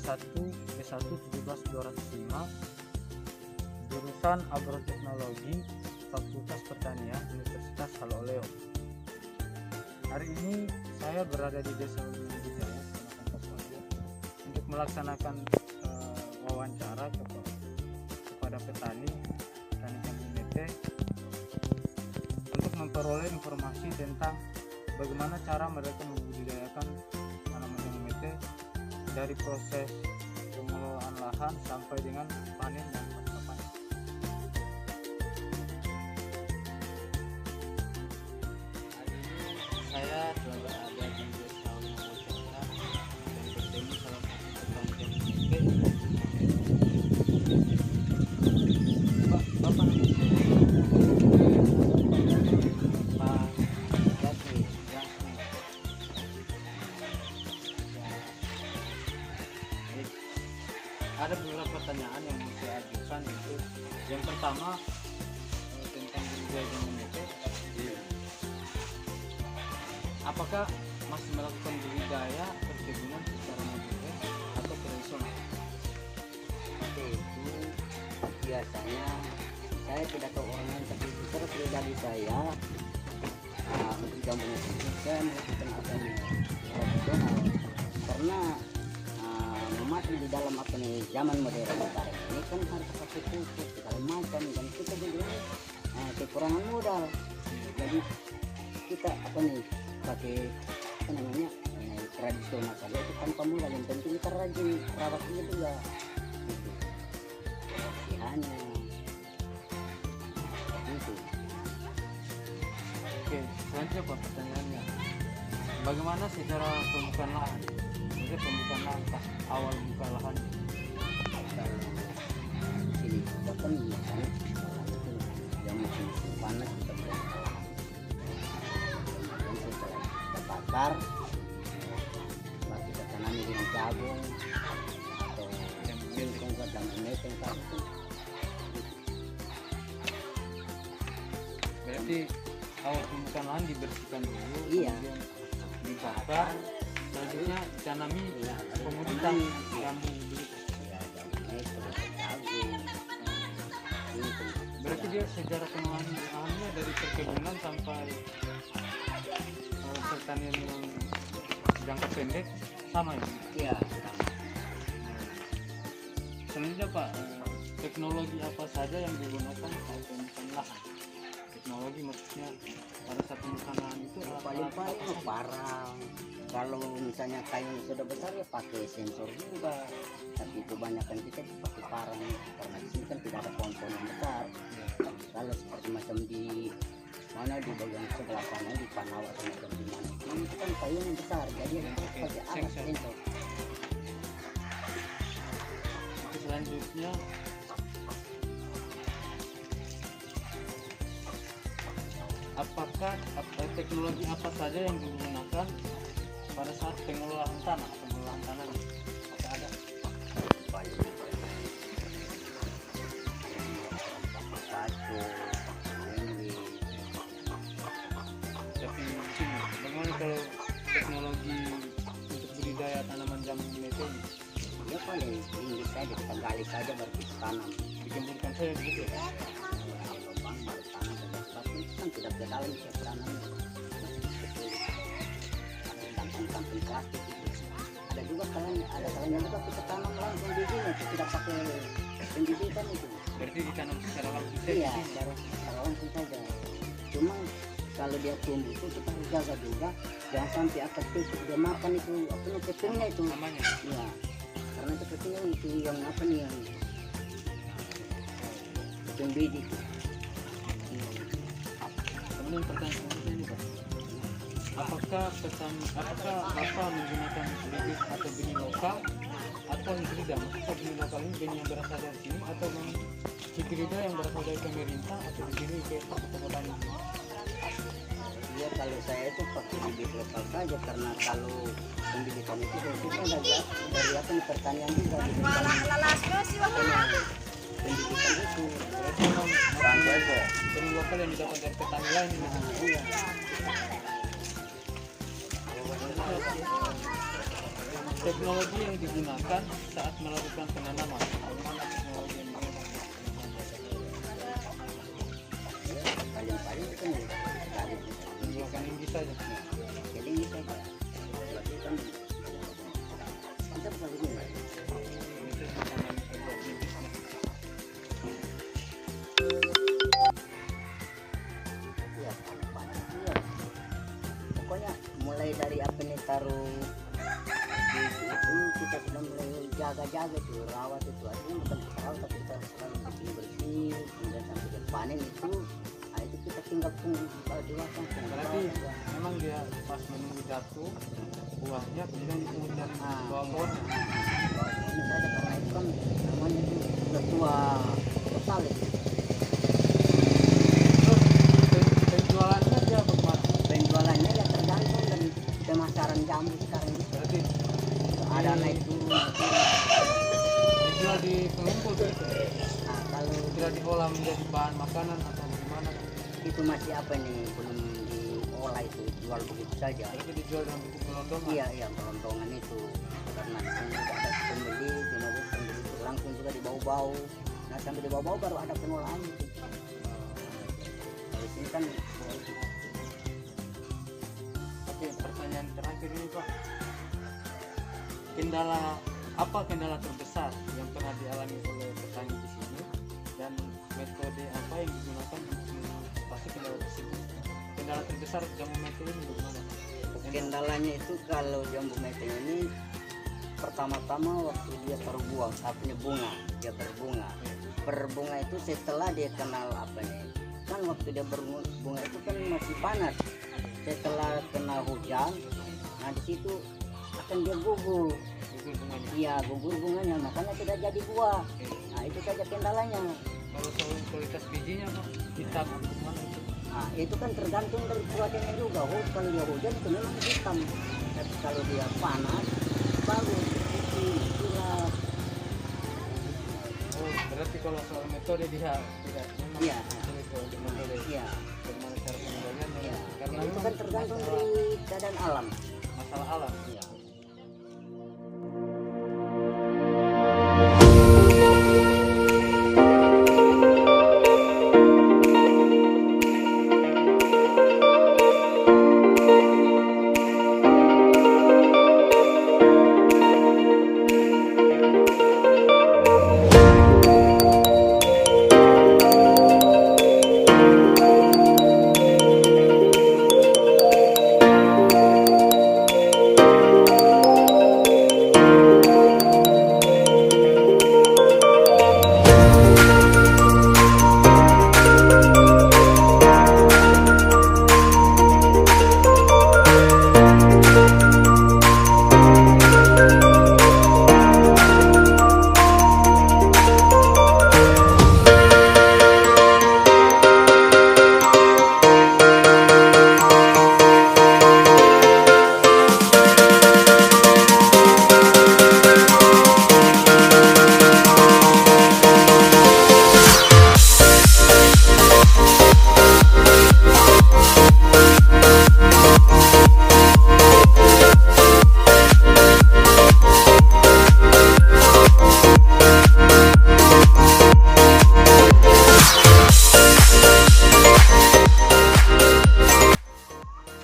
S1 17205, jurusan Agroteknologi, Fakultas Pertanian, Universitas Haloleo. Hari ini saya berada di Desa Wijaya untuk melaksanakan wawancara kepada petani Jambu Mete untuk memperoleh informasi tentang bagaimana cara mereka membudidayakan tanaman jambu mete dari proses pengelolaan lahan sampai dengan panen dan pasca panen. Hari ini saya telah berada di Desa Wijaya dan bertemu salah satu petani jambu mete. Bapak ada beberapa pertanyaan yang mau saya ajukan, itu yang pertama tentang budidaya jambu mete. Apakah masih melakukan budidaya perkebunan secara modern atau tradisional? Oke, itu biasanya saya tidak tahu orangnya, tapi secara pribadi saya untuk jambu mete saya melakukan tradisional karena memasuki di dalam zaman modern sekarang ini kan harus pakai pupuk segala macam, dan kita juga kekurangan modal. Jadi kita pakai tradisional saja itu tanpa modal, yang penting kita rajin rawatnya juga gitu. Kebersihannya itu. Oke, selanjutnya Pak, pertanyaannya, bagaimana secara pembukaan lahan? Jadi pembukaan lahan pas awal buka lahan. Sini bahkan misalnya yang musim panas kita boleh setelah kita bakar, setelah kita tanami dengan jagung atau singkong ke jambu mete itu. Berarti awal pembukaan lahan dibersihkan dulu, Iya. kemudian dibakar, selanjutnya ditanami komoditas jambu begitu. Ya, jambu mete, jagung, singkong. Berarti dia sejarah pengelolaan lahannya dari perkebunan sampai pertanian yang jangka pendek sama ya? Iya. Selanjutnya Pak, teknologi apa saja yang digunakan saat pembukaan lahan? Teknologi maksudnya pada saat pembukaan lahan itu Paling parang. Kalau misalnya kayu sudah besar ya pakai sensor juga, tapi kebanyakan kita pakai parang karena di sini kan tidak ada pohon-pohon yang besar. Kalau seperti macam di mana di bagian sebelah sana di Panawa atau di mana itu kan kayu yang besar, jadi kita pakai alat sensor. Selanjutnya apakah teknologi apa saja yang digunakan pada saat pengelolaan tanah ini? Apakah ada? Tapi di sini bagaimana kalau teknologi untuk budidaya tanaman jambu mete ini? Ya paling ini saja kita gali saja baru kita tanam. Dikembangkan saja begitu ya? Lubang baru tanam saja, tapi kan tidak ke dalam kita tanam. Kampung plastik itu. Ada juga kalanya juga kita tanam langsung di sini, tidak pakai pembibitan itu. Berarti ditanam secara langsung saja? Iya, secara langsung saja. Cuma kalau dia tumbuh itu kita harus jaga juga, jangan sampai akar tusuk dia makan itu ketungnya itu. Namanya? Iya, karena itu ketungnya itu yang yang bidik. Kemudian pertanyaan selanjutnya ini Pak, apakah Bapak menggunakan bibit atau benih lokal atau hibrida? Maksudnya benih lokal ini benih yang berasal dari sini atau hibrida yang berasal dari pemerintah atau di sini ke petani? Iya, kalau saya itu pakai bibit lokal saja, karena kalau pendidikan itu dari pertanian juga. Pendidikan itu Benih lokal yang didapat dari petani lain ini. iya. teknologi yang digunakan saat melakukan penanaman. Bagaimana teknologi yang digunakan? Paling-paling itu kan dari Menggunakan Inggris saja. jadi ini saja. Berarti kan kita bukan begini. Itu menanami teknologi Inggris. Iya, banyak iya. Pokoknya mulai dari apa nih taruh di itu kita sudah mulai jaga-jaga tuh, rawat itu artinya bukan kita rawat tapi kita selalu bersih, kemudian sampai ke panen itu, nah itu kita tinggal tunggu kalau dewasa. Berarti memang dia pas menunggu jatuh buahnya kemudian dipungut dari bawah pohonnya. Ini saja karena itu kan namanya itu sudah tua total itu. Terus penjualannya dia bagaimana? Penjualannya ya tergantung dari pemasaran jambu sekarang ini. Berarti Ada naik turun, naik turun. dijual di pengumpul tuh. Nah kalau Tidak diolah menjadi bahan makanan atau bagaimana? itu masih apa nih belum diolah itu jual begitu saja. Berarti dijual dalam bentuk gelondongan. Iya iya kelontongan itu karena di sini juga ada pembeli, pembeli itu langsung juga dibau-bau. Nah sampai dibau-bau baru ada pengolahan itu. Kalau sini kan Oke, pertanyaan terakhir ini Pak. Apa kendala terbesar yang pernah dialami oleh petani di sini dan metode apa yang digunakan untuk mengatasi kendala tersebut? Kendala terbesar jambu mete ini bagaimana? kendalanya itu kalau jambu meteng ini pertama-tama waktu dia terbuang, artinya bunga, dia berbunga. Berbunga itu setelah dia kenal apa nih? Kan waktu dia berbunga itu kan masih panas. Setelah kena hujan, nah di situ akan dia gugur. Gugur bunganya. Iya, gugur bunganya, makanya tidak jadi buah. Nah, itu saja kendalanya. Kalau soal kualitas bijinya Pak, hitam atau bagaimana itu? Nah, itu kan tergantung dari cuacanya juga. Kalau dia hujan itu memang hitam. Tapi kalau dia panas, bagus. Putih, gelap. Oh, berarti kalau soal metode dia tidak memang Iya. sulit kalau untuk metode. Iya, Bagaimana cara pengendaliannya? iya. Karena Itu memang kan tergantung dari keadaan alam. masalah alam. Iya.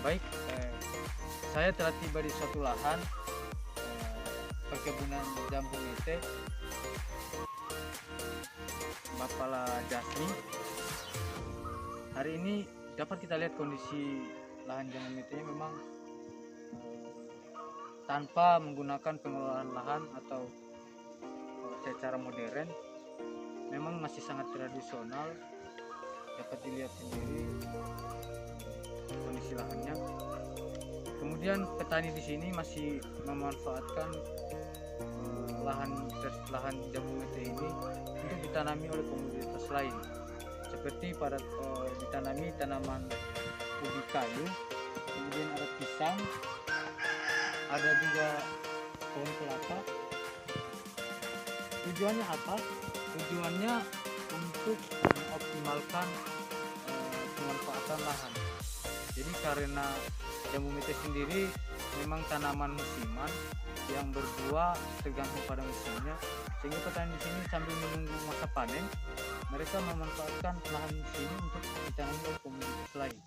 Baik, saya telah tiba di suatu lahan perkebunan jambu mete Bapala Jasmi. Hari ini dapat kita lihat kondisi lahan jambu mete memang tanpa menggunakan pengelolaan lahan atau secara modern, memang masih sangat tradisional. Dapat dilihat sendiri kondisi lahannya. Kemudian petani di sini masih memanfaatkan lahan jambu mete ini untuk ditanami oleh komoditas lain, seperti ditanami tanaman ubi kayu, kemudian ada pisang, ada juga pohon kelapa. Tujuannya apa? Tujuannya untuk mengoptimalkan pemanfaatan lahan. Jadi karena jambu mete sendiri memang tanaman musiman, yang berbuah tergantung pada musimnya, sehingga petani di sini sambil menunggu masa panen mereka memanfaatkan lahan di sini untuk ditanami oleh komoditas lain.